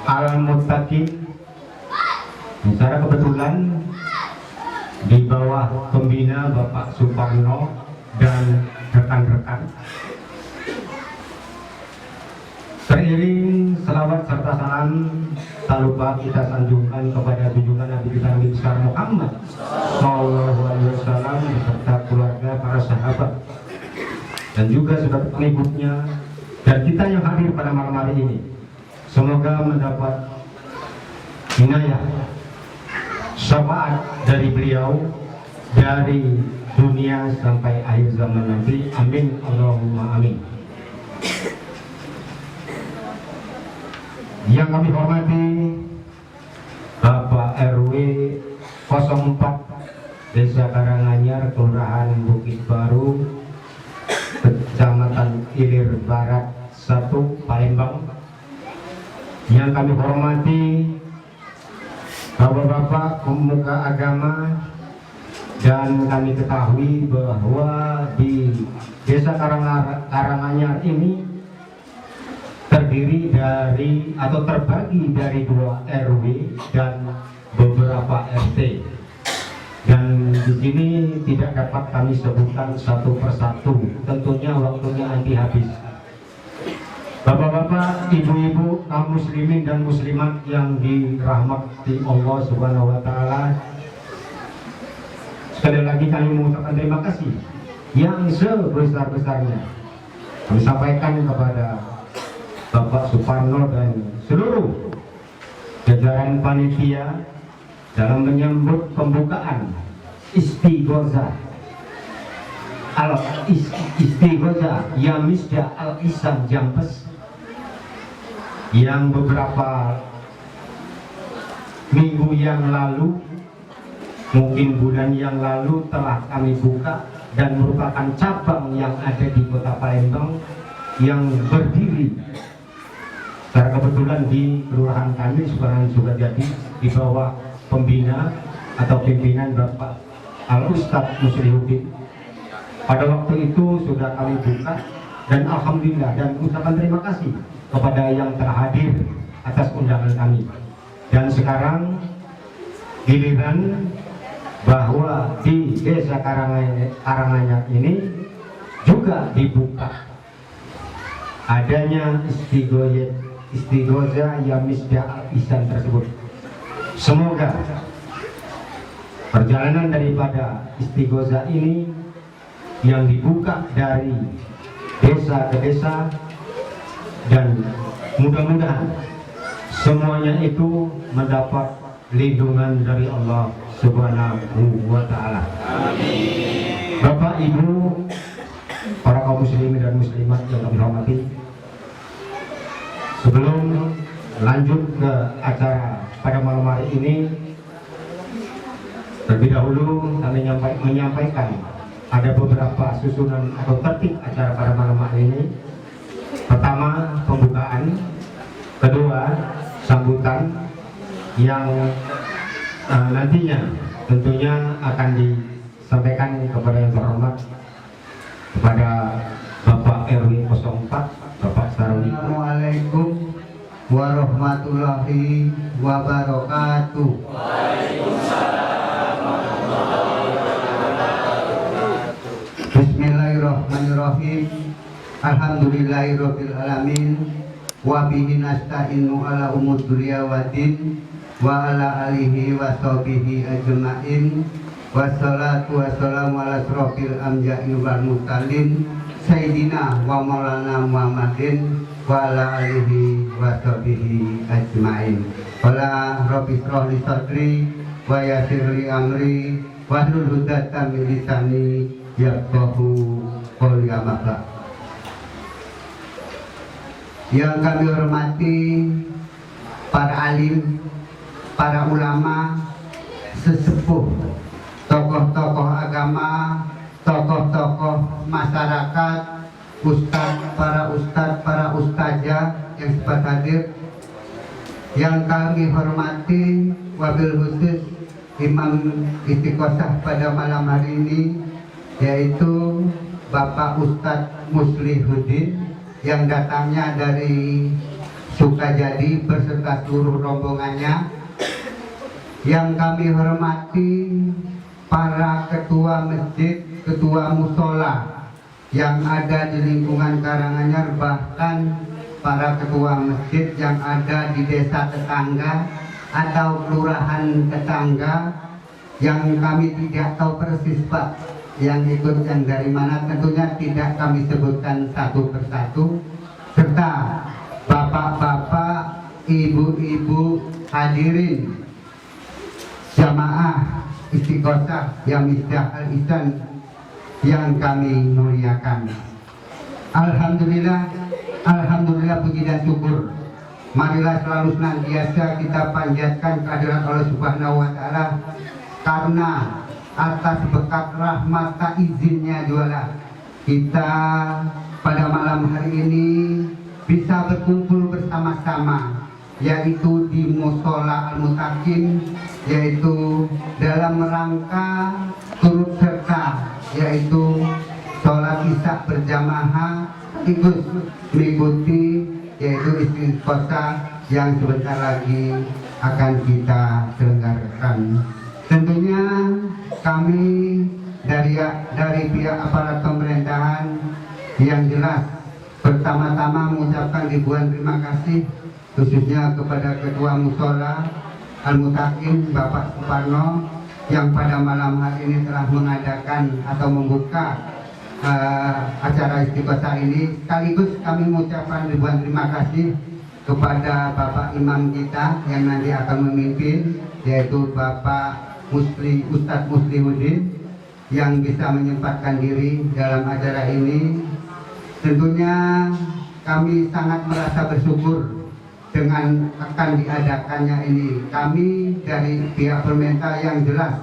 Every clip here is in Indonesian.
Al-Muttaqin. Secara kebetulan di bawah pembina Bapak Suparno dan rekan-rekan, seiring selawat serta salam tak lupa kita sanjungkan kepada junjungan Nabi kita Nabi besar Muhammad Sallallahu Alaihi Wasallam beserta keluarga, para sahabat dan juga saudara pengikutnya dan kita yang hadir pada malam hari ini. Semoga mendapat inayah syafaat dari beliau dari dunia sampai akhir zaman nanti. Amin Allahumma amin. Yang kami hormati Bapak RW 04 Desa Karanganyar, Kelurahan Bukit Baru, Kecamatan Ilir Barat 1, Palembang. Yang kami hormati Bapak-bapak pemuka agama, dan kami ketahui bahwa di Desa Karanganyar ini terdiri dari atau terbagi dari 2 RW dan beberapa RT, dan di sini tidak dapat kami sebutkan satu persatu, tentunya waktunya nanti habis. Bapak-bapak, ibu-ibu, kaum muslimin dan muslimat yang dirahmati Allah Subhanahu wa taala, sekali lagi kami mengucapkan terima kasih yang sebesar-besarnya kami sampaikan kepada Bapak Suparno dan seluruh jajaran panitia dalam menyambut pembukaan Istighosah Yamisda Al-Ihsan Jampes yang beberapa minggu yang lalu, mungkin bulan yang lalu telah kami buka, dan merupakan cabang yang ada di Kota Palembang yang berdiri secara kebetulan di Kelurahan kami Sukaran Sukajadi di bawah pembina atau pimpinan Bapak Al-Ustadz Muslihuddin. Pada waktu itu sudah kami buka dan alhamdulillah, dan ucapan terima kasih kepada yang telah hadir atas undangan kami. Dan sekarang giliran bahwa di Desa Karanganyar ini juga dibuka adanya Istighosah Yamisda Al-Ihsan tersebut. Semoga perjalanan daripada Istighosah ini yang dibuka dari desa ke desa, dan mudah-mudahan semuanya itu mendapat lindungan dari Allah Subhanahu wa taala. Amin. Bapak, Ibu, para kaum muslimin dan muslimat yang kami hormati, sebelum lanjut ke acara pada malam hari ini, terlebih dahulu kami menyampaikan ada beberapa susunan atau tertib acara pada malam hari ini. Pertama, pembukaan. Kedua, sambutan yang nantinya tentunya akan disampaikan kepada yang terhormat, kepada Bapak RW 04, Bapak Saruni. Assalamualaikum warahmatullahi wabarakatuh. Bismillahirrahmanirrahim. Alhamdulillahirabbil alamin. Wa bihi nasta'inu ala umur dunya waddin wa ala alihi wa sahbihi ajma'in. Wassalatu wassalamu ala asrofil anbiya'i wal mursalin Sayyidina wa maulana Muhammadin wa ala alihi wa sahbihi ajma'in. Wala rabbi shrah li sadri wa yassir li amri wahlul 'uqdatam min lisani yafqahu qawli. Amma yang kami hormati para alim, para ulama, sesepuh, tokoh-tokoh agama, tokoh-tokoh masyarakat, para ustazah yang sempat hadir. Yang kami hormati wabil khusus Imam Istighosah pada malam hari ini, yaitu Bapak Ustadz Muslihuddin yang datangnya dari Sukajadi beserta seluruh rombongannya. Yang kami hormati para ketua masjid, ketua musola yang ada di lingkungan Karanganyar, bahkan para ketua masjid yang ada di desa tetangga atau kelurahan tetangga yang kami tidak tahu persis Pak, yang ikut yang dari mana tentunya tidak kami sebutkan satu persatu, serta bapak-bapak, ibu-ibu hadirin jamaah Istiqosah yang Misdah Al-Ihsan yang kami muliakan. Alhamdulillah, alhamdulillah, puji dan syukur. Marilah selalu senantiasa kita panjatkan kehadirat Allah Subhanahu wa taala, karena atas berkat rahmat tak izinnya jualah kita pada malam hari ini bisa berkumpul bersama-sama, yaitu di Musola Al-Mutakin, yaitu dalam rangka turut serta, yaitu sholat isya berjamaah sekaligus mengikuti yaitu istiqosah yang sebentar lagi akan kita selenggarakan. Tentunya kami dari pihak aparat pemerintahan yang jelas pertama-tama mengucapkan ribuan terima kasih khususnya kepada Ketua Musola Al-Mutakin Bapak Suparno yang pada malam hari ini telah mengadakan atau membuka acara istiqosah ini. Sekaligus kami mengucapkan ribuan terima kasih kepada Bapak Imam kita yang nanti akan memimpin, yaitu Bapak Ustadz Muslihuddin yang bisa menyempatkan diri dalam acara ini. Tentunya kami sangat merasa bersyukur dengan akan diadakannya ini. Kami dari pihak pemerintah yang jelas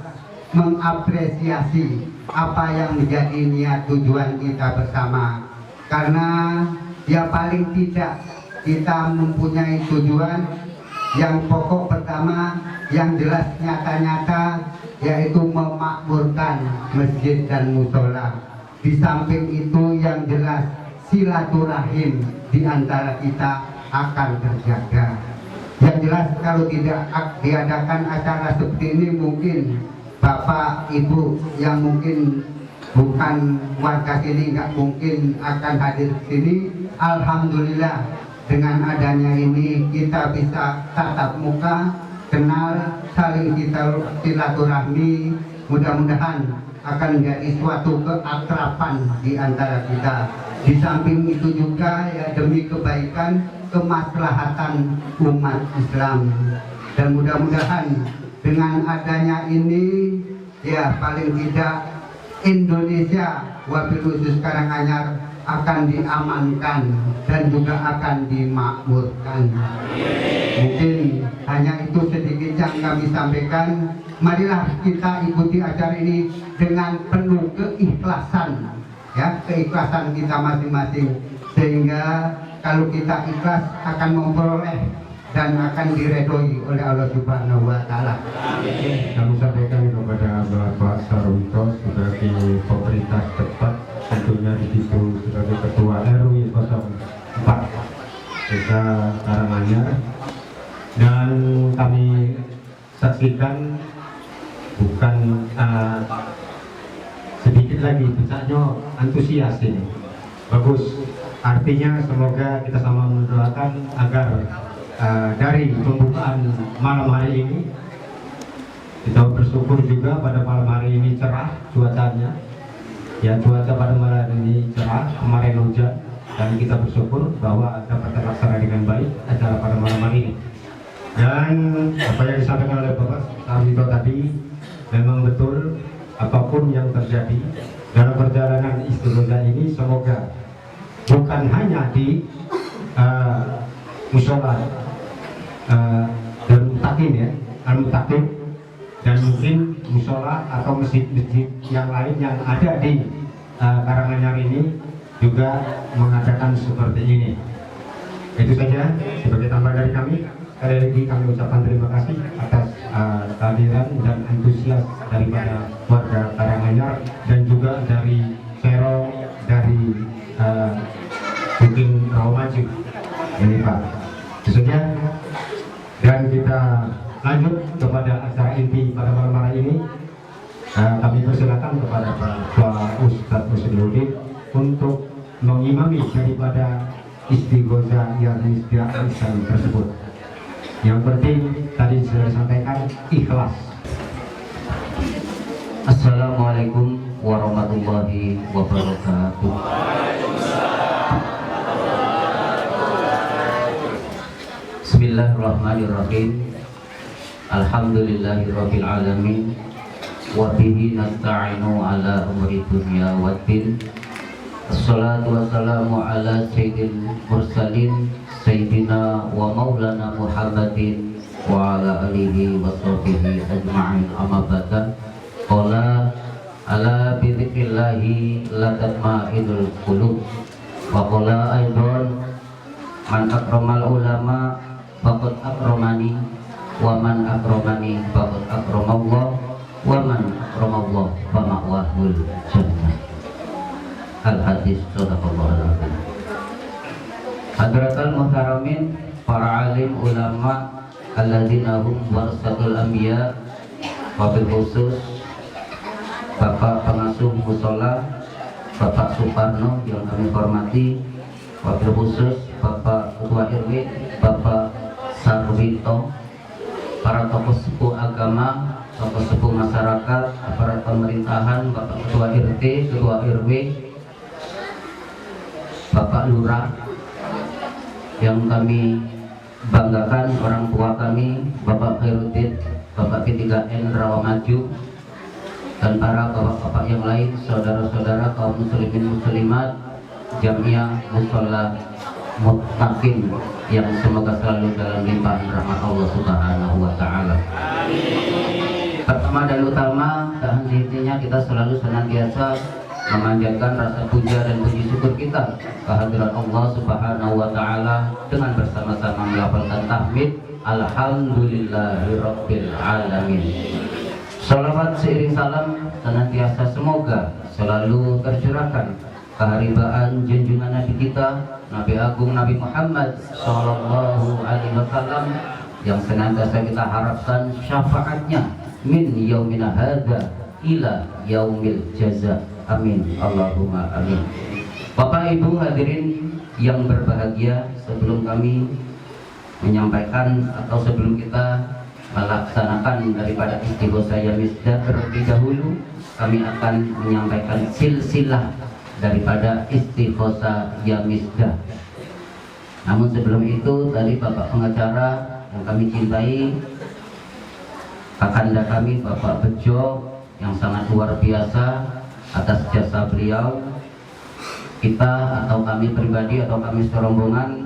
mengapresiasi apa yang menjadi niat tujuan kita bersama, karena ya paling tidak kita mempunyai tujuan yang pokok pertama yang jelas nyata-nyata, yaitu memakmurkan masjid dan musola. Di samping itu yang jelas silaturahim di antara kita akan terjaga. Yang jelas kalau tidak diadakan acara seperti ini, mungkin Bapak Ibu yang mungkin bukan warga sini nggak mungkin akan hadir di sini. Alhamdulillah dengan adanya ini kita bisa tatap muka, kenal, saling kita silaturahmi. Mudah-mudahan akan menjadi suatu keakraban di antara kita. Di samping itu juga ya demi kebaikan kemaslahatan umat Islam, dan mudah-mudahan dengan adanya ini ya paling tidak Indonesia wabil khusus Karanganyar akan diamankan dan juga akan dimakmurkan. Mungkin hanya itu sedikit yang kami sampaikan. Marilah kita ikuti acara ini dengan penuh keikhlasan, ya, keikhlasan kita masing-masing, sehingga kalau kita ikhlas akan memperoleh dan akan diredoi oleh Allah Subhanahu wa taala. Kami sampaikan kepada Bapak Sarunto sebagai pemerintah tempat, tentunya di situ sebagai Ketua RW 04 Desa Karanganyar, dan kami saksikan bukan sedikit lagi puncaknya antusias ini. Bagus, artinya semoga kita sama mendoakan agar dari pembukaan malam hari ini kita bersyukur juga pada malam hari ini cerah cuacanya, ya, cuaca pada malam hari ini cerah, kemarin hujan, dan kita bersyukur bahwa dapat terlaksana dengan baik acara pada malam hari ini. Dan apa yang disampaikan oleh Bapak Sarwito tadi memang betul, apapun yang terjadi dalam perjalanan istiqosah ini, semoga bukan hanya di musola Al-Mutakin, ya, Al-Mutakin, dan mungkin musola atau masjid-masjid yang lain yang ada di Karanganyar ini juga mengadakan seperti ini. Itu saja sebagai tambahan dari kami. Sekali lagi kami ucapkan terima kasih atas kehadiran dan antusias daripada warga Karanganyar dan juga dari Serong, dari mungkin Rawamaju ini Pak. Itu saja, dan kita lanjut kepada acara inti pada malam hari ini. Kami persilakan kepada Pak Ustadz Muslimuddin untuk mengimami daripada istighosa yang misdiakan tersebut. Yang penting tadi sudah disampaikan, ikhlas. Assalamualaikum warahmatullahi wabarakatuh. Bismillahirrahmanirrahim. Alhamdulillahirabbil alamin. Wa bihi nasta'inu ala umuri dunya waddin. Assalatu wassalamu ala sayyidil mursalin sayyidina wa maulana Muhammadin wa ala alihi wa sahbihi ajma'in, amma ba'da. Qala ala bi dzikrillahi la tatma'innul qulub. Wa qala aidan man akramal ulama faqad akramani wa man akramani faqad akramallah wa man akramallah fa ma'wahul jannah. Al-hadis sadaqallahu alazim. Hadratul muhtaramin, para alim ulama alladzina hum warasatul anbiya, wabil khusus Bapak Pengasuh Musola Bapak Suparno yang kami hormati, wabil khusus Bapak Ketua RW Bapak Sarwito, para tokoh sepuh agama, tokoh sepuh masyarakat, aparat pemerintahan, Bapak Ketua RT, Ketua RW, Bapak Lurah yang kami banggakan, orang tua kami, Bapak Khairuddin, Bapak P3N Rawamaju, dan para bapak-bapak yang lain, saudara-saudara kaum muslimin muslimat, Jamiah Mushola Muttaqin yang semoga selalu dalam limpahan rahmat Allah Subhanahu wa taala. Pertama dan utama, tak henti-hentinya kita selalu senantiasa memanjatkan rasa puja dan puji syukur kita kehadirat Allah Subhanahu wa taala dengan bersama-sama melafalkan tahmid alhamdulillahirabbil alamin. Salawat seiring salam senantiasa semoga selalu tercurahkan keharibaan junjungan Nabi kita, Nabi Agung Nabi Muhammad sallallahu alaihi wasallam, yang senantiasa kita harapkan syafaatnya min yaumina hadza ila yaumil jaza. Amin, Allahumma amin. Bapak Ibu hadirin yang berbahagia, sebelum kami menyampaikan atau sebelum kita melaksanakan daripada istighosa ya misdah terlebih dahulu, kami akan menyampaikan silsilah daripada istighosa ya misdah. Namun sebelum itu, tadi Bapak pengacara yang kami cintai, kakanda kami Bapak Bejo yang sangat luar biasa atas jasa beliau, kita atau kami pribadi atau kami serombongan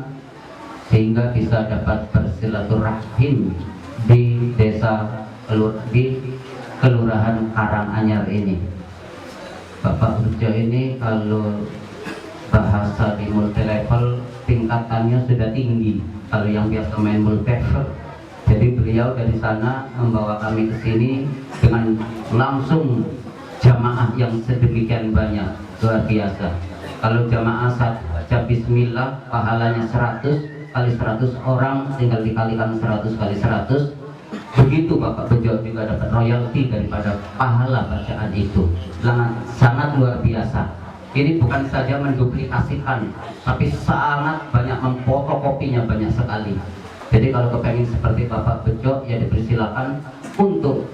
sehingga bisa dapat bersilaturahim di desa di Kelurahan Karanganyar ini. Bapak Bejo ini kalau bahasa di multi level tingkatannya sudah tinggi, kalau yang biasa main multi level. Jadi beliau dari sana membawa kami ke sini dengan langsung jamaah yang sedemikian banyak, luar biasa. Kalau jamaah saja bismillah pahalanya 100 kali 100 orang, tinggal dikalikan 100 kali 100. Begitu Bapak Bejo juga dapat royalti daripada pahala bacaan itu. Sangat luar biasa. Ini bukan saja menduplikasikan, tapi sangat banyak memfotokopinya, banyak sekali. Jadi kalau kepengen seperti Bapak Bejo, ya dipersilakan untuk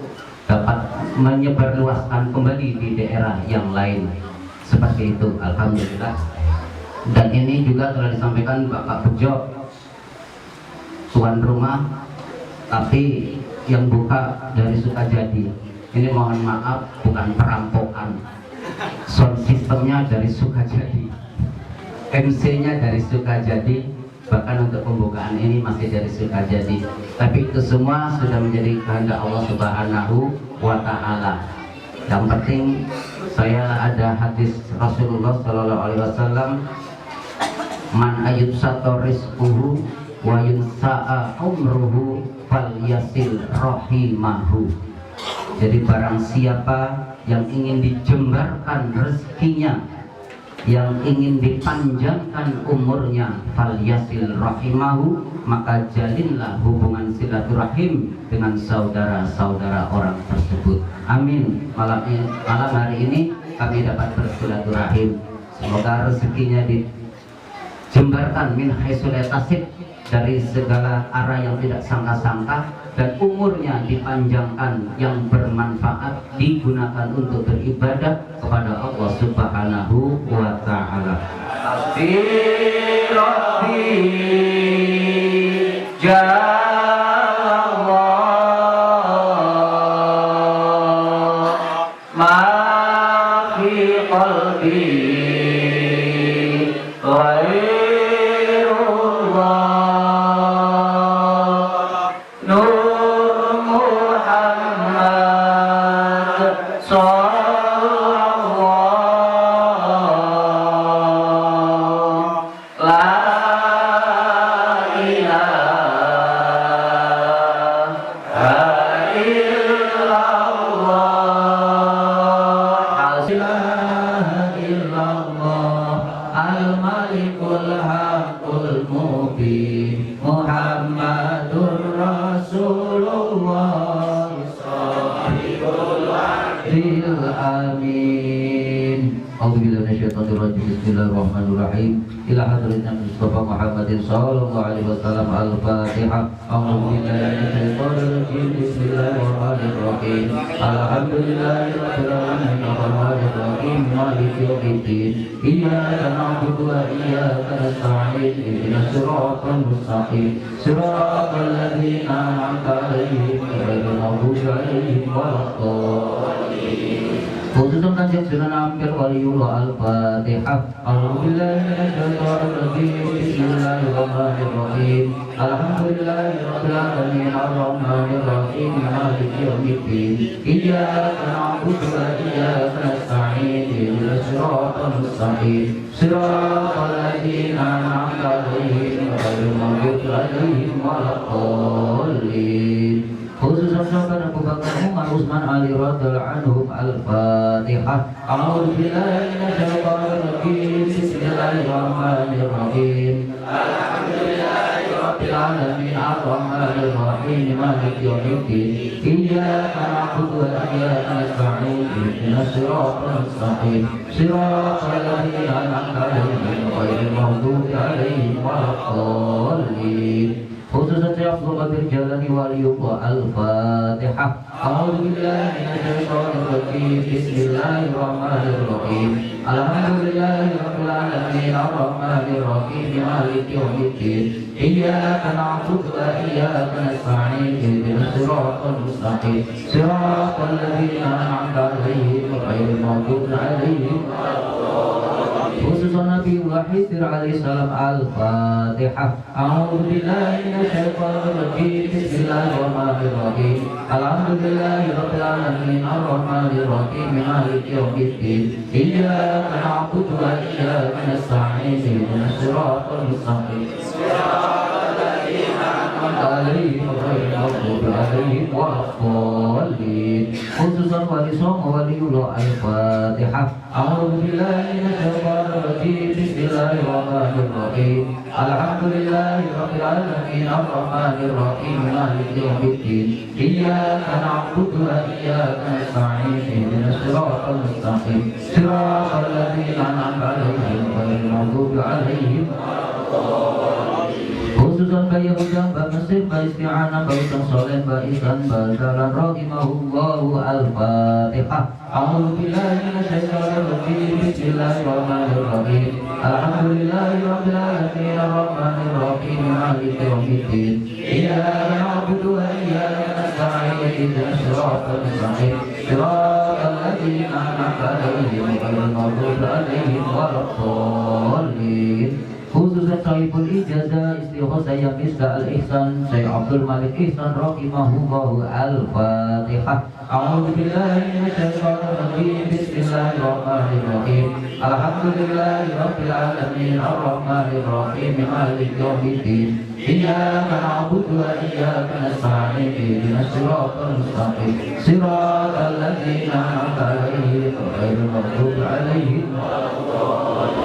dapat menyebarluaskan kembali di daerah yang lain seperti itu. Alhamdulillah. Dan ini juga telah disampaikan Bapak Bejo, tuan rumah, tapi yang buka dari Sukajadi. Ini mohon maaf, bukan perampokan. Sound sistemnya dari Sukajadi, MC-nya dari Sukajadi, bahkan untuk pembukaan ini masih dari Sukajadi. Tapi itu semua sudah menjadi kehendak Allah Subhanahu wa taala. Yang penting saya ada hadis Rasulullah sallallahu alaihi wasallam, man ayub satorisquhu wa yunsa'a umruhu fal yasil rahimahu. Jadi barang siapa yang ingin dijembarkan rezekinya yang ingin dipanjangkan umurnya falyasil rahimahu, maka jalinlah hubungan silaturahim dengan saudara-saudara orang tersebut. Amin. Malam hari ini kami dapat bersilaturahim. Semoga rezekinya dijembarkan min haitsu la yahtasib, dari segala arah yang tidak sangka-sangka, dan umurnya dipanjangkan yang bermanfaat, digunakan untuk beribadah kepada Allah Subhanahu wa ta'ala. Bismillahirrahmanirrahim. Ila hadratin Mustafa Muhammadin sallallahu alaihi wasallam. Al-Fatihah. A'udzu billahi minasyaitonir rajim. Bismillahirrahmanirrahim. Alhamdulillahirabbil alamin arrahmanir rahim maliki yaumiddin. Iyyaka na'budu wa iyyaka nasta'in. Ihdinas siratal mustaqim. Siratal ladzina an'amta 'alaihim ghairil maghdubi 'alaihim waladdallin. Khususan kanjeng Sunan Ampel Waliullah. Al-Fatihah. A'udzubillahi minasyaitonir rajim. Bismillahirrahmanirrahim. Alhamdulillahirabbil alamin arrahmanir rahim maliki yaumiddin. Iyyaka na'budu wa iyyaka nasta'in. Ihdinas siratal mustaqim. Siratal ladzina an'amta 'alaihim ghairil maghdubi 'alaihim waladdallin. Khususan sahabat Abu Bakar Umar Utsman Ali radhiyallahu anhum. Al-Fatihah. A'udzu billahi minasyaitonir rajim. Bismillahirrahmanirrahim. Alhamdulillahirabbil alamin arrahmanir rahim maliki yaumiddin. Iyyaka na'budu wa iyyaka nasta'in. Ihdinas siratal mustaqim. Siratal ladzina an'amta 'alaihim ghairil maghdubi 'alaihim waladdallin. Khususan Syekh Abdul Qadir Jalani Waliullah. Al-Fatihah. A'udzu billahi minasyaitonir rajim. Bismillahirrahmanirrahim. Alhamdulillahirabbil alamin arrahmanir rahim maliki yaumiddin. Iyyaka na'budu wa iyyaka nasta'in. Ihdinas siratal mustaqim. Siratal ladzina an'amta 'alaihim ghairil maghdubi 'alaihim waladdallin. Khususan Nabiullah Khidir alaihi salam. Al-Fatihah. A'udzu billahi minasyaitonir rajim. Bismillahirrahmanirrahim. Alhamdulillahirabbil alamin arrahmanir rahim maliki yaumiddin. Iyyaka na'budu wa iyyaka nasta'in. Ihdinas siratal mustaqim. Siratal ladzina an'amta 'alaihim ghairil maghdubi 'alaihim waladdallin. Khususan Wali Songo Waliullah. Al-Fatihah. A'udzu billahi minasyaitonir rajim. Bismillahirrahmanirrahim. Alhamdulillahirabbil alamin arrahmanir rahim maliki yaumiddin. Iyyaka na'budu wa iyyaka nasta'in. Ihdinas siratal mustaqim. Siratal ladzina an'amta 'alaihim ghairil maghdubi 'alaihim waladdallin. Khususan Bayi Hujang, Mbak Mesir, Mbak Isti'anah, Mbak Usang Soleh, Mbak Isan, Mbak Dalan rahimahullahu. Al-Fatihah. A'udzu billahi minasyaitonir rajim. Bismillahirrahmanirrahim. Alhamdulillahirabbil alamin arrahmanir rahim maliki yaumiddin. Iyyaka na'budu wa iyyaka nasta'in. Ihdinas siratal mustaqim. Siratal ladzina an'amta 'alaihim ghairil maghdubi 'alaihim waladdallin. Khususan Sahibul Ijazah Istighosah yang Misda Al-Ihsan Syekh Abdul Malik Ihsan rahimahullahu. Al-Fatihah. A'udzu billahi minasyaitonir rajim. Bismillahirrahmanirrahim. Alhamdulillahirabbil alamin arrahmanir rahim maliki yaumiddin. Iyyaka na'budu wa iyyaka nasta'in. Ihdinas siratal mustaqim. Siratal ladzina an'amta 'alaihim ghairil maghdubi 'alaihim waladdallin.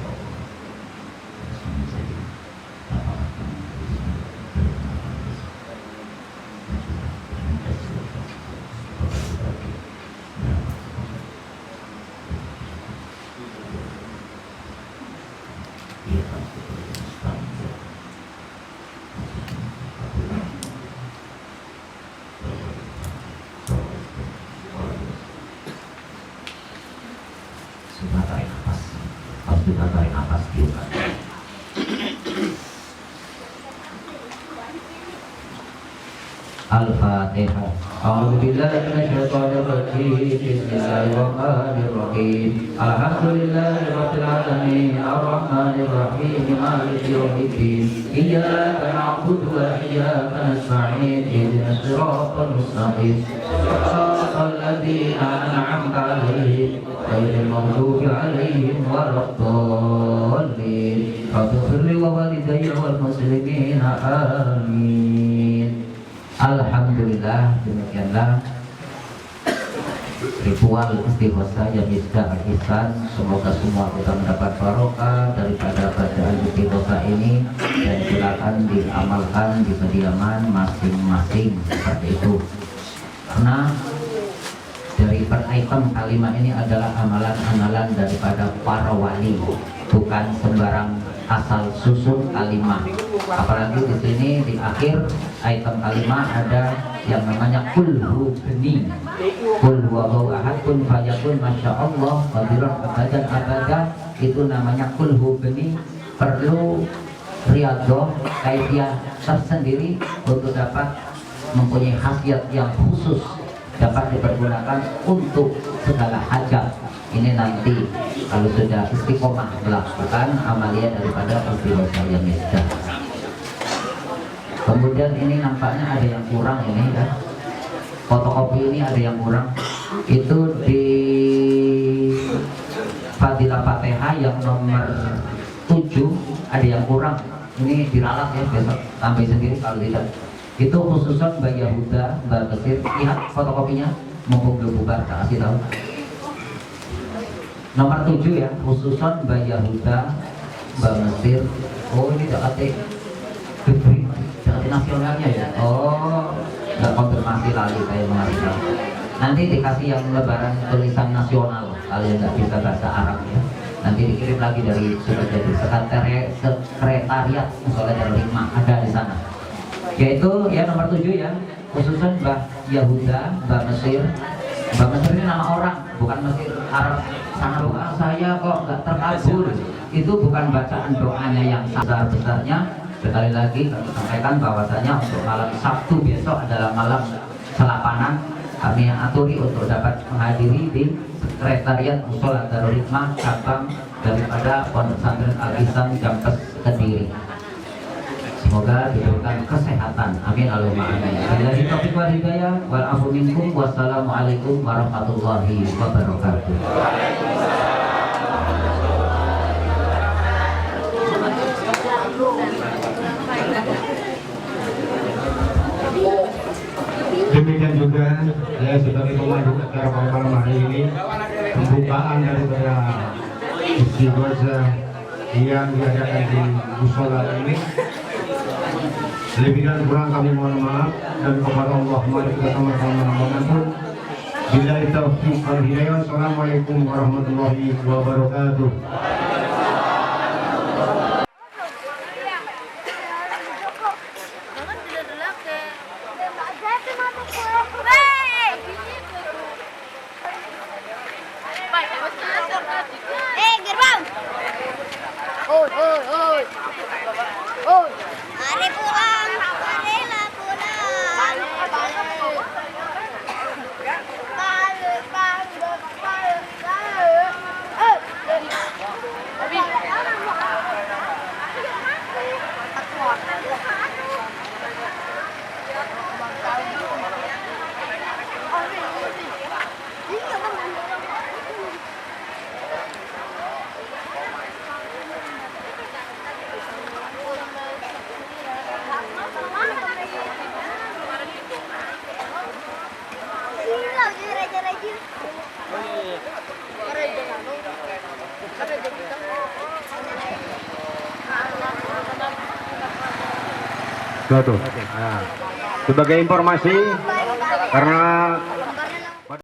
Sudah tarik nafas. Pas sudah tarik nafas diulang. Al-Fatihah. A'udzubillahi minasyaitonir rajim. Bismillahirrahmanirrahim. Alhamdulillahirabbil alamin. Arrahmanir rahim. Maliki yaumiddin. Iyyaka na'budu wa iyyaka nasta'in. Ihdinas siratal mustaqim. Shiratal ladzina an'amta 'alaihim ghairil maghdubi 'alaihim waladdallin. Rabbighfir li wa walidayya wal muslimina amin. Alhamdulillah, demikianlah ritual istighosah yang sudah ihsan. Semoga semua kita mendapat barokah daripada bacaan istighosah ini, dan silakan diamalkan di kediaman masing-masing seperti itu. Karena dari per item kalimat ini adalah amalan-amalan daripada para wali, bukan sembarang asal susun kalimat. Apalagi di sini di akhir item kalimat ada yang namanya kul hu beni, kul huwallahu ahad kun fayakun masyaallah qadiran abadan abadan, itu namanya kul hu beni. Perlu riyadhah kaifiah tersendiri untuk dapat mempunyai khasiat yang khusus, dapat dipergunakan untuk segala hajat. Ini nanti kalau sudah istiqomah melakukan amalia daripada istighosah yang misdah. Kemudian ini nampaknya ada yang kurang ini ya. Fotokopi ini ada yang kurang. Itu di Fadilah Fatihah yang nomor 7 ada yang kurang. Ini diralat ya, besok tambah sendiri kalau tidak. Itu khususan Mbak Yahuda, Mbak Besir. Lihat fotokopinya, mumpung belum bubar, tak kasih tahu. Nomor 7 ya, khususan Mbak Yahuda, Mbak Mesir. Oh ini Jakate nasionalnya ya. Oh, nggak konfirmasi lagi saya mengartikan. Nanti dikasih yang lebaran tulisan nasional, kalian nggak bisa bahasa Arab ya. Nanti dikirim lagi dari Sukajadi sekretariat Musola Darul Hikmah, ada di sana. Yaitu ya nomor 7 ya, khususan Mbak Yahuda, Mbak Mesir. Mbak Mesir ini nama orang, bukan Mesir Arab. Sana doa saya kok nggak terkabul. Itu bukan bacaan doanya yang besar-besarnya. Sekali lagi kami sampaikan bahwasanya untuk malam Sabtu besok adalah malam selapanan. Kami aturi untuk dapat menghadiri di sekretariat Musola Darul Hikmah cabang daripada Pondok Pesantren Al Ihsan Jampes Kediri. Semoga diberikan kesehatan. Amin Allahumma amin. Billahi taufiq wal hidayah wal afu minkum. Wassalamualaikum warahmatullahi wabarakatuh. Demikian juga ya sebagai pemandu acara pada malam hari ini, pembukaan daripada istighosah yang diadakan di musola ini. Lebih dan kurang kami mohon maaf, dan kepada Allah mari kita sama-sama mengatur. Billahi taufiq wal hidayah. Assalamualaikum warahmatullahi wabarakatuh. Gerbang. Oi. Mari pulang. Marilah pulang. Tuh. Nah, sebagai informasi, karena